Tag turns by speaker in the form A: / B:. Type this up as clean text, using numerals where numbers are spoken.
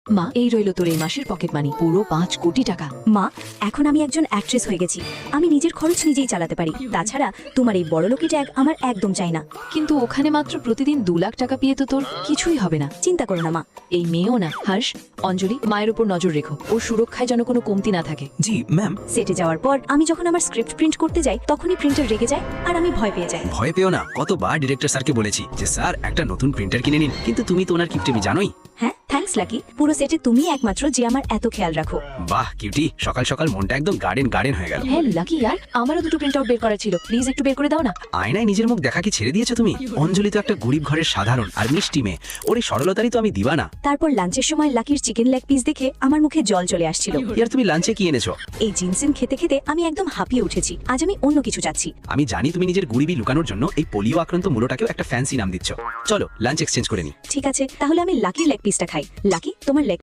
A: মা, এই রইল তোর এই মাসের পকেট মানি, পুরো 5 কোটি টাকা।
B: মা, এখন আমি একজন অ্যাক্ট্রেস হয়ে গেছি, আমি নিজের খরচ নিজেই চালাতে পারি। তাছাড়া তোমার এই বড়লোকি ট্যাগ আমার একদম চাই না।
A: কিন্তু ওখানে মাত্র প্রতিদিন 2 লাখ টাকা পেয়ে তো তোর কিছুই হবে না।
B: চিন্তা করো না মা।
A: এই মেয়েও না। হর্ষ, অঞ্জলি, মায়ের উপর নজর রেখো, ওর সুরক্ষায় যেন কোনো কমতি না থাকে।
C: জি ম্যাম।
B: সেটে যাওয়ার পর আমি যখন আমার স্ক্রিপ্ট প্রিন্ট করতে যাই, তখনই প্রিন্টার রেগে যায় আর আমি ভয় পেয়ে যাই।
C: ভয় পেও না, কতবার ডিরেক্টর স্যারকে বলেছি যে স্যার একটা নতুন প্রিন্টার কিনে নিন, কিন্তু তুমি তো ওনার কিপটেমি জানোই।
B: হ্যাঁ, থ্যাঙ্কস লাকি। পুরো সেটে তুমি একমাত্র যে আমার এত খেয়াল রাখো।
C: বাহ কিউটি, সকাল সকাল মনটা একদম গার্ডেন গার্ডেন হয়ে গেল।
A: হ্যাঁ লাকি ইয়ার, আমারও 2টো প্রিন্ট আউট বের করা ছিল, প্লিজ একটু বের করে দাও না।
C: আয়নায় নিজের মুখ দেখা কি ছেড়ে দিয়েছো তুমি? অঞ্জলি তো একটা গরিব ঘরের সাধারণ আর মিষ্টি মেয়ে, ওর এই সরলতারই তো আমি দিবা না।
B: তারপর লাঞ্চের সময় লাকির চিকেন লেগ পিস দেখে আমার মুখে জল চলে আসছিল।
C: ইয়ার তুমি লাঞ্চে কি এনেছো?
B: এই জিনসিন খেতে খেতে আমি একদম হাঁপিয়ে উঠেছি। আজ আমি অন্য কিছু চাচ্ছি।
C: আমি জানি তুমি নিজের গরিবি লুকানোর জন্য এই পোলিও আক্রান্ত মূলটাকেও একটা ফ্যান্সি নাম দিচ্ছ। চলো লাঞ্চ এক্সচেঞ্জ করে নি।
B: ঠিক আছে, তাহলে আমি লাকির লেগ পিসটা খাই। লাকি, তোমার লেগ